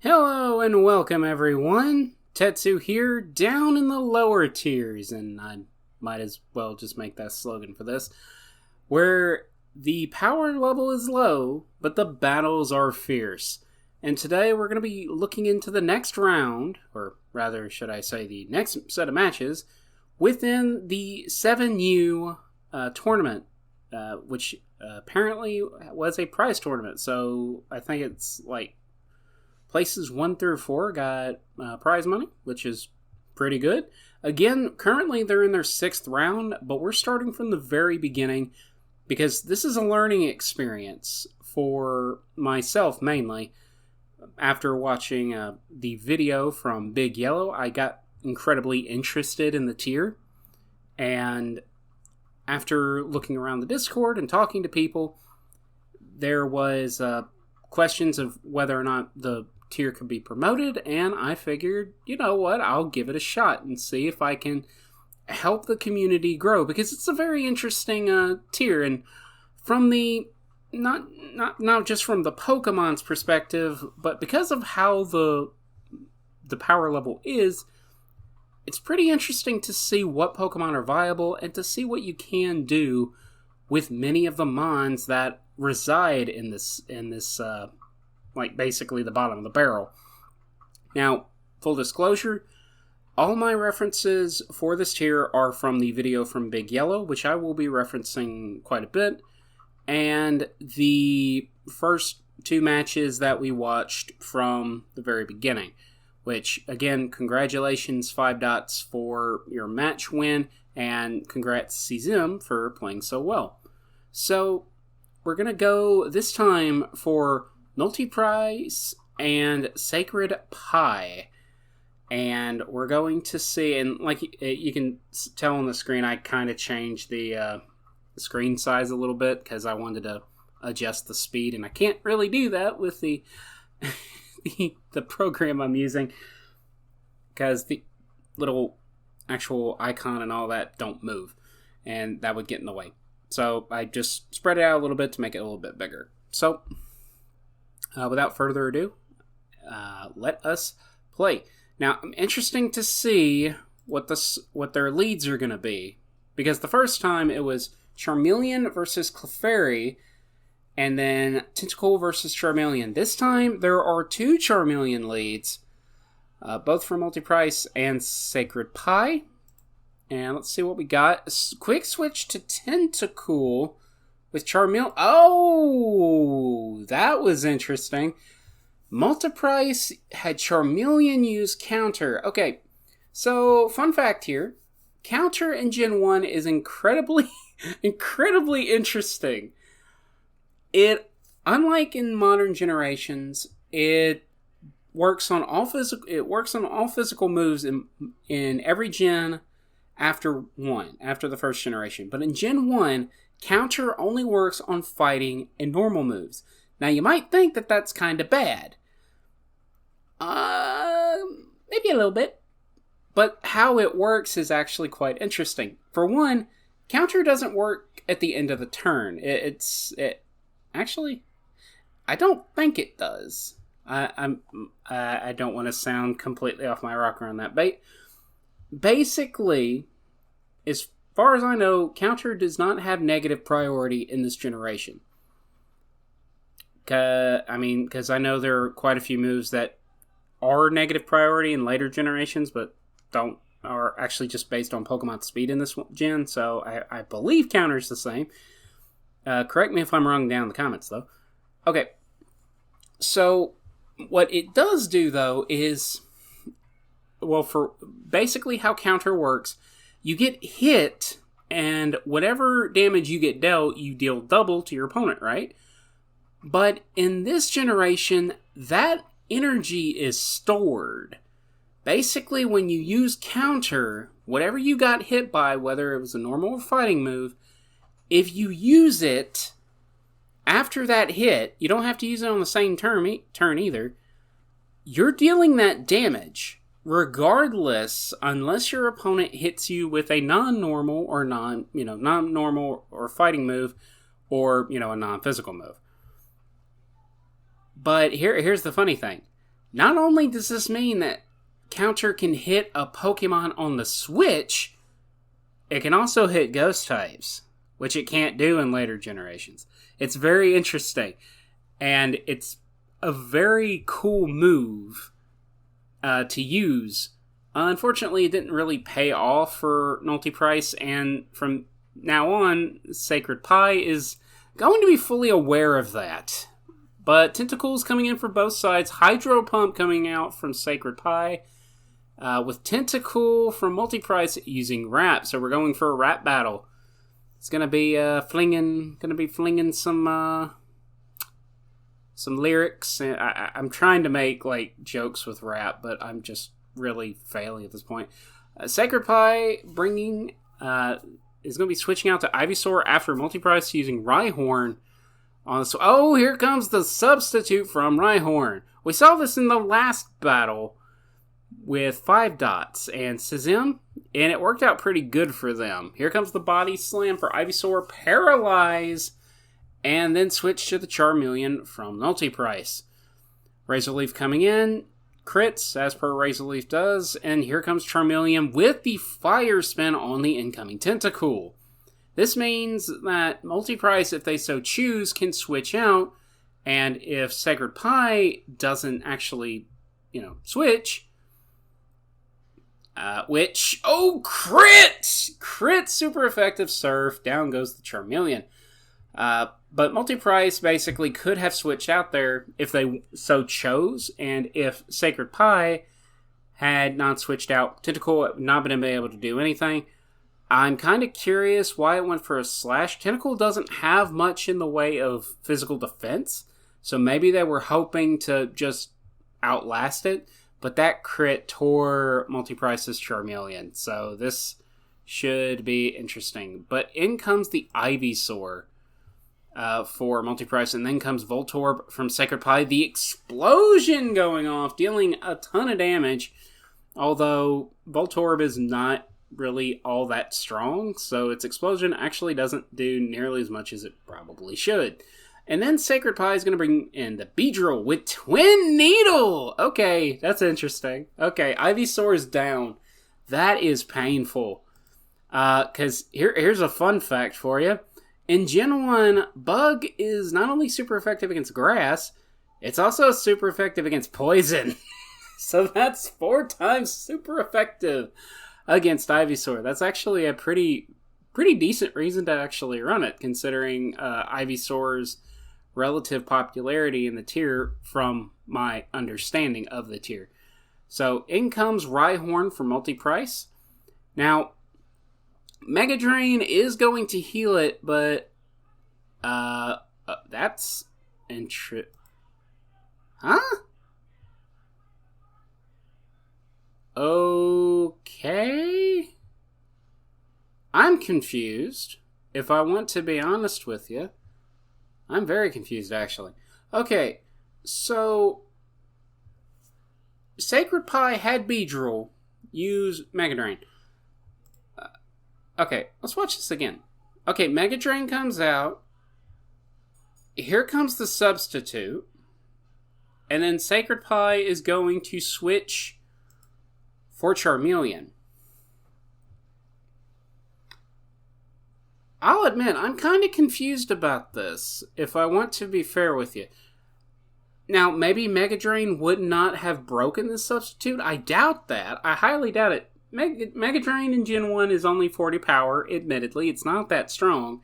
Hello and welcome everyone. Tetsu here, down in the lower tiers, and I might as well just make that slogan for this, where the power level is low, but the battles are fierce. And today we're going to be looking into the next round, or rather should I say the next set of matches, within the 7U tournament, which apparently was a prize tournament, so I think it's like places 1 through 4 got prize money, which is pretty good. Again, currently they're in their 6th round, but we're starting from the very beginning because this is a learning experience for myself mainly. After watching the video from Big Yellow, I got incredibly interested in the tier. And after looking around the Discord and talking to people, there was questions of whether or not the tier could be promoted, and I figured, you know what, I'll give it a shot and see if I can help the community grow, because it's a very interesting tier, and from the not just from the Pokemon's perspective, but because of how the power level is, it's pretty interesting to see what Pokemon are viable and to see what you can do with many of the mons that reside in this like basically the bottom of the barrel. Now, full disclosure, all my references for this tier are from the video from Big Yellow, which I will be referencing quite a bit, and the first 2 matches that we watched from the very beginning, which, again, congratulations 5 Dots for your match win, and congrats CZM for playing so well. So, we're going to go this time for Multi-Price and Sacred Pie. And we're going to see, and like you can tell on the screen, I kind of changed the screen size a little bit because I wanted to adjust the speed, and I can't really do that with the the program I'm using because the little actual icon and all that don't move, and that would get in the way. So I just spread it out a little bit to make it a little bit bigger. So without further ado, let us play. Now, interesting to see what their leads are going to be, because the first time it was Charmeleon versus Clefairy, and then Tentacool versus Charmeleon. This time, there are 2 Charmeleon leads, both from Multi-Price and Sacred Pie. And let's see what we got. Quick switch to Tentacool with Charmeleon. Oh, that was interesting. Multi-Price had Charmeleon use Counter. Okay, so fun fact here. Counter in Gen 1 is incredibly interesting. It, unlike in modern generations, it works on all physical moves in every gen after the first generation. But in Gen 1, Counter only works on fighting and normal moves. Now, you might think that that's kind of bad. Maybe a little bit. But how it works is actually quite interesting. For one, Counter doesn't work at the end of the turn. Actually, I don't think it does. I don't want to sound completely off my rocker on that bait. Basically, as far as I know, Counter does not have negative priority in this generation. Because I know there are quite a few moves that are negative priority in later generations, but are actually just based on Pokemon speed in this gen, so I believe Counter's the same. Correct me if I'm wrong down in the comments, though. Okay, so what it does do, though, is, well, for basically how Counter works, you get hit, and whatever damage you get dealt, you deal double to your opponent, right? But in this generation, that energy is stored. Basically, when you use Counter, whatever you got hit by, whether it was a normal or fighting move, if you use it after that hit, you don't have to use it on the same turn either, you're dealing that damage regardless, unless your opponent hits you with a non-normal or non-normal or fighting move, or, a non-physical move. But here's the funny thing. Not only does this mean that Counter can hit a Pokemon on the Switch, it can also hit Ghost types, which it can't do in later generations. It's very interesting, and it's a very cool move to use. Unfortunately, it didn't really pay off for Multiprice, and from now on, Sacred Pie is going to be fully aware of that. But Tentacles coming in for both sides, Hydro Pump coming out from Sacred Pie, with Tentacle from Multiprice using Rap. So we're going for a rap battle. It's gonna be flinging some lyrics. I'm trying to make like jokes with rap, but I'm just really failing at this point. Sacred Pie is going to be switching out to Ivysaur after Multiprice using Rhyhorn. Here comes the substitute from Rhyhorn. We saw this in the last battle with 5 dots and Shazam, and it worked out pretty good for them. Here comes the Body Slam for Ivysaur, Paralyze, and then switch to the Charmeleon from Multiprice. Razor Leaf coming in, crits, as per Razor Leaf does, and here comes Charmeleon with the Fire Spin on the incoming Tentacool. This means that Multiprice, if they so choose, can switch out, and if Sacred Pie doesn't actually, switch, crit! Crit, super effective Surf, down goes the Charmeleon. But Multiprice basically could have switched out there if they so chose, and if Sacred Pie had not switched out, Tentacle would not been able to do anything. I'm kind of curious why it went for a Slash. Tentacle doesn't have much in the way of physical defense, so maybe they were hoping to just outlast it, but that crit tore Multiprice's Charmeleon, so this should be interesting. But in comes the Ivysaur for Multiprice, and then comes Voltorb from Sacred Pie. The explosion going off, dealing a ton of damage, although Voltorb is not really all that strong, so its explosion actually doesn't do nearly as much as it probably should. And then Sacred Pie is going to bring in the Beedrill with Twin Needle! Okay, that's interesting. Okay, Ivysaur is down. That is painful. Because here's a fun fact for you. In Gen 1, Bug is not only super effective against grass, it's also super effective against poison. So that's 4 times super effective against Ivysaur. That's actually a pretty decent reason to actually run it, considering Ivysaur's relative popularity in the tier from my understanding of the tier. So in comes Rhyhorn for Multiprice. Now, Mega Drain is going to heal it, but that's Huh? Okay. I'm confused. If I want to be honest with you, I'm very confused actually. Okay, so Sacred Pie had Beedrill use Mega Drain. Okay, let's watch this again. Okay, Mega Drain comes out. Here comes the substitute. And then Sacred Pie is going to switch for Charmeleon. I'll admit, I'm kind of confused about this, if I want to be fair with you. Now, maybe Mega Drain would not have broken the substitute. I doubt that. I highly doubt it. Mega Drain in Gen 1 is only 40 power, admittedly. It's not that strong.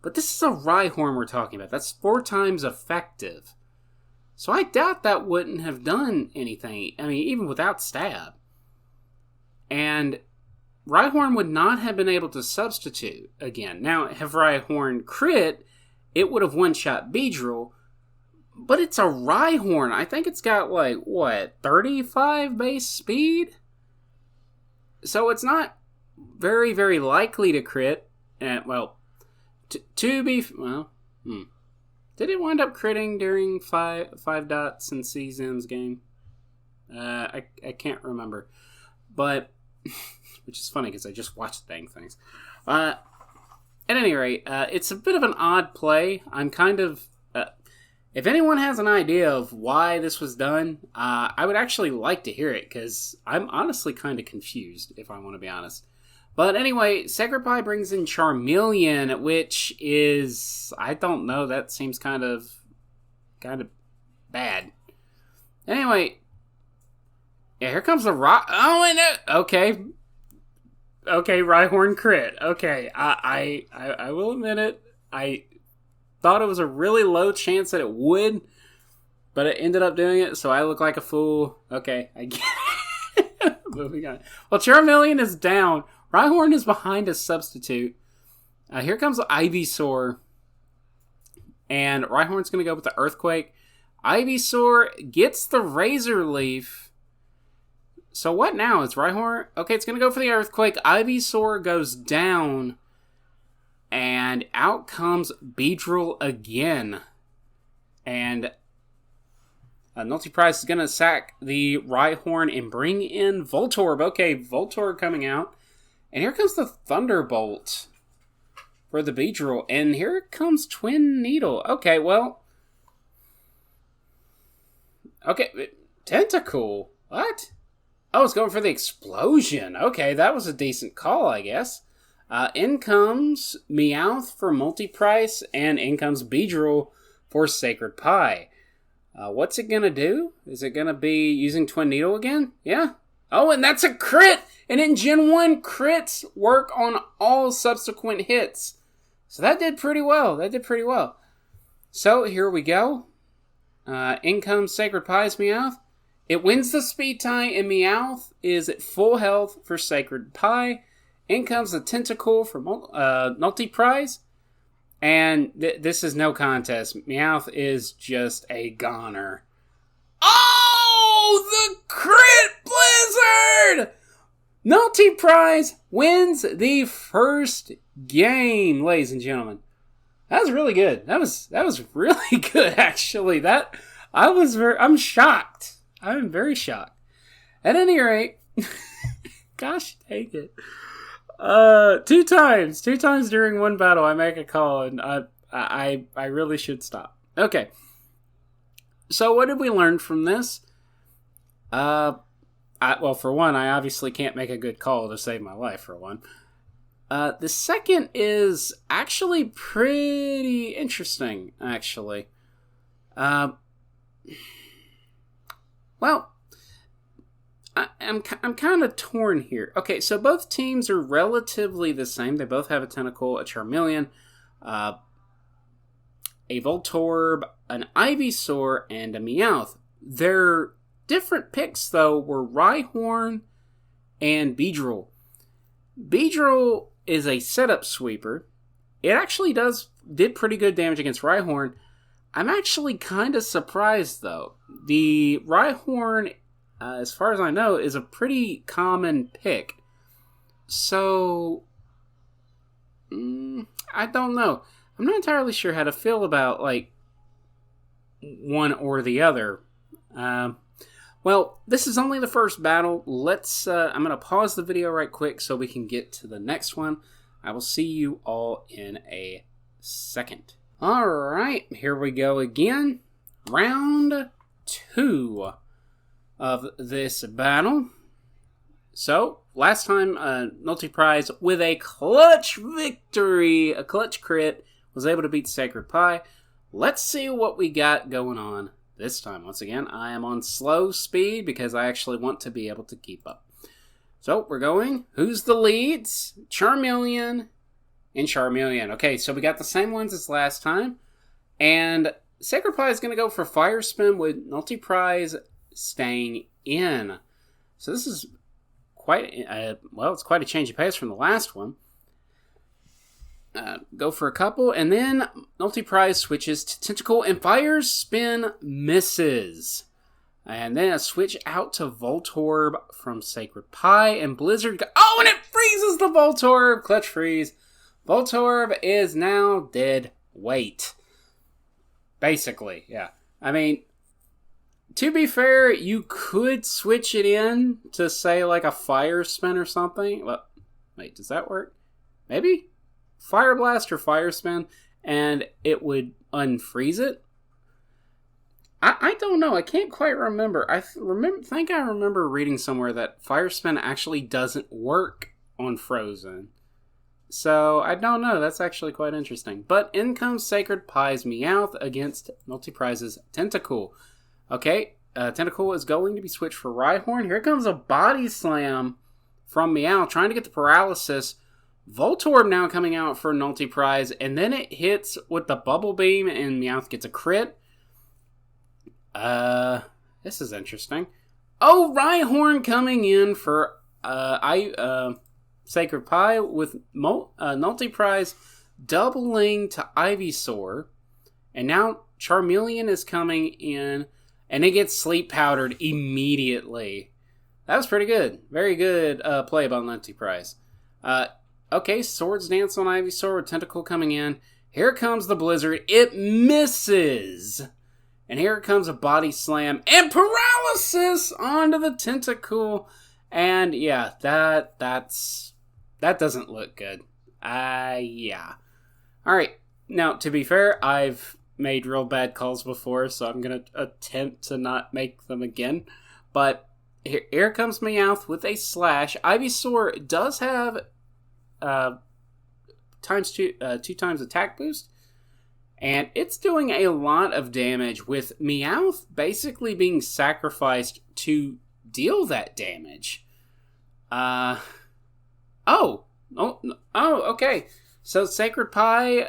But this is a Rhyhorn we're talking about. That's 4 times effective. So I doubt that wouldn't have done anything. I mean, even without Stab. And Rhyhorn would not have been able to substitute again. Now, have Rhyhorn crit, it would have one-shot Beedrill. But it's a Rhyhorn. I think it's got, 35 base speed? So it's not very, very likely to crit. And, to be... Did it wind up critting during 5 dots in CZM's game? I can't remember. But, which is funny because I just watched the dang things. At any rate, it's a bit of an odd play. I'm kind of... If anyone has an idea of why this was done, I would actually like to hear it, because I'm honestly kind of confused, if I want to be honest. But anyway, Sacred Pie brings in Charmeleon, which is, I don't know, that seems kind of bad. Anyway, yeah, here comes the rock. Oh, and okay, Rhyhorn crit. Okay, I will admit it. I thought it was a really low chance that it would, but it ended up doing it, so I look like a fool. Okay, I get it. Moving on. Well, Charmeleon is down. Rhyhorn is behind a substitute. Here comes the Ivysaur. And Rhyhorn's going to go with the Earthquake. Ivysaur gets the Razor Leaf. So what now? It's Rhyhorn? Okay, it's going to go for the Earthquake. Ivysaur goes down. And out comes Beedrill again. And Nulty-Price is going to sack the Rhyhorn and bring in Voltorb. Okay, Voltorb coming out. And here comes the Thunderbolt for the Beedrill. And here comes Twin Needle. Okay, well. Okay, Tentacool. What? Oh, it's going for the Explosion. Okay, that was a decent call, I guess. In comes Meowth for Multi-Price, and in comes Beedrill for Sacred Pie. What's it going to do? Is it going to be using Twin Needle again? Yeah. Oh, and that's a crit! And in Gen 1, crits work on all subsequent hits. So that did pretty well. So here we go. In comes Sacred Pie's Meowth. It wins the speed tie, and Meowth is at full health for Sacred Pie. In comes the Tentacool for Multi-Prize. And this is no contest. Meowth is just a goner. Oh, the crit blizzard! Multi-Prize wins the first game, ladies and gentlemen. That was really good. That was really good, actually. I'm shocked. I'm very shocked. At any rate, gosh dang it. Two times during one battle I make a call, and I really should stop. Okay. So what did we learn from this? Well, for one, I obviously can't make a good call to save my life, for one. The second is actually pretty interesting, actually. Well, I'm kind of torn here. Okay, so both teams are relatively the same. They both have a Tentacool, a Charmeleon, a Voltorb, an Ivysaur, and a Meowth. Their different picks, though, were Rhyhorn and Beedrill. Beedrill is a setup sweeper. It actually did pretty good damage against Rhyhorn. I'm actually kind of surprised, though. The Rhyhorn, as far as I know, is a pretty common pick. So, I don't know. I'm not entirely sure how to feel about, one or the other. Well, this is only the first battle. I'm going to pause the video right quick so we can get to the next one. I will see you all in a second. Alright, here we go again. Round 2 of this battle. So, last time, Multi-Prize with a clutch victory, a clutch crit, was able to beat Sacred Pie. Let's see what we got going on this time. Once again, I am on slow speed because I actually want to be able to keep up. So, we're going. Who's the leads? Charmeleon and Charmeleon. Okay, so we got the same ones as last time. And Sacred Pie is going to go for Fire Spin with Multi-Prize staying in. So this is it's quite a change of pace from the last one. Go for a couple, and then Multi-Prize switches to Tentacool, and Fire Spin misses. And then a switch out to Voltorb from Sacred Pie, and Blizzard and it freezes the Voltorb! Clutch freeze. Voltorb is now dead weight. Basically, yeah. I mean, to be fair, you could switch it in to, say, a Fire Spin or something. Well, wait, does that work? Maybe? Fire Blast or Fire Spin, and it would unfreeze it. I don't know. I can't quite remember. Think I remember reading somewhere that Fire Spin actually doesn't work on Frozen. So, I don't know. That's actually quite interesting. But in comes Sacred Pie's Meowth against Multiprize's Tentacool. Okay, Tentacool is going to be switched for Rhyhorn. Here comes a Body Slam from Meowth, trying to get the paralysis. Voltorb now coming out for Multiprize, and then it hits with the Bubble Beam, and Meowth gets a crit. This is interesting. Oh, Rhyhorn coming in for Sacred Pie with Multiprize doubling to Ivysaur. And now Charmeleon is coming in, and it gets Sleep Powdered immediately. That was pretty good. Very good play by Multiprize. Okay, Swords Dance on Ivysaur with Tentacool coming in. Here comes the Blizzard. It misses! And here comes a Body Slam and Paralysis onto the Tentacool. And yeah, that doesn't look good. Yeah. Alright, now to be fair, I've made real bad calls before, so I'm going to attempt to not make them again. But here comes Meowth with a Slash. Ivysaur does have two times attack boost. And it's doing a lot of damage with Meowth basically being sacrificed to deal that damage. Okay. So Sacred Pie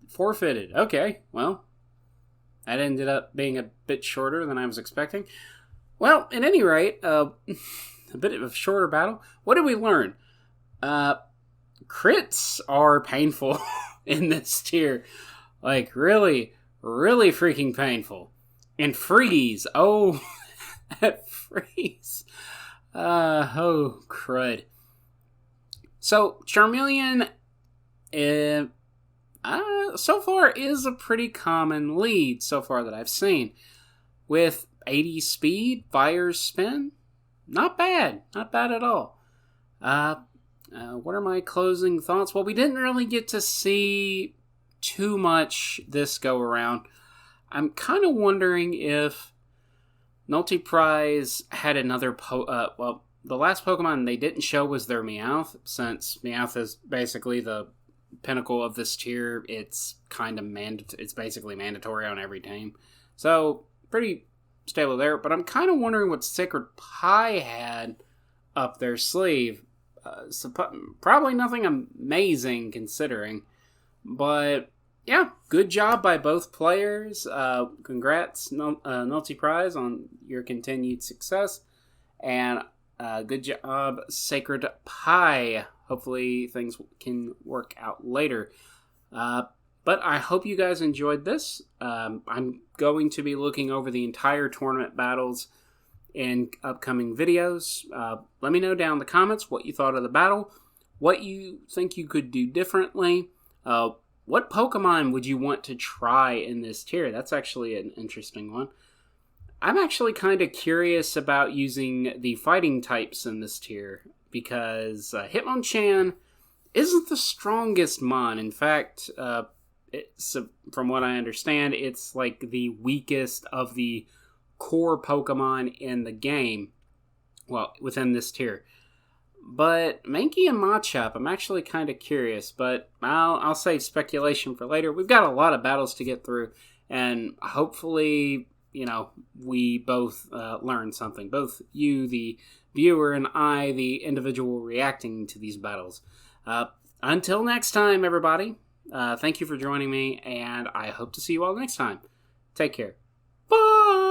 forfeited. Okay, well, that ended up being a bit shorter than I was expecting. Well, at any rate, a bit of a shorter battle. What did we learn? Crits are painful in this tier. Like, really, really freaking painful. And freeze. Oh, that freeze. Oh, crud. So, Charmeleon, so far is a pretty common lead so far that I've seen. With 80 speed, Fire Spin, not bad. Not bad at all. What are my closing thoughts? Well, we didn't really get to see too much this go around. I'm kind of wondering if Multiprize had another the last Pokemon they didn't show was their Meowth, since Meowth is basically the pinnacle of this tier. It's kind of it's basically mandatory on every team. So, pretty stable there, but I'm kind of wondering what Sacred Pie had up their sleeve. Probably nothing amazing considering. But, yeah, good job by both players. Congrats, Multiprize, on your continued success. And good job, Sacred Pie. Hopefully things can work out later. But I hope you guys enjoyed this. I'm going to be looking over the entire tournament battles in upcoming videos. Let me know down in the comments what you thought of the battle, what you think you could do differently. What Pokemon would you want to try in this tier? That's actually an interesting one. I'm actually kind of curious about using the fighting types in this tier, because Hitmonchan isn't the strongest Mon. In fact, from what I understand, it's like the weakest of the core Pokemon in the game. Well, within this tier. But Mankey and Machop, I'm actually kind of curious, but I'll save speculation for later. We've got a lot of battles to get through, and hopefully, we both learn something. Both you, the viewer, and I, the individual reacting to these battles. Until next time, everybody, thank you for joining me, and I hope to see you all next time. Take care. Bye!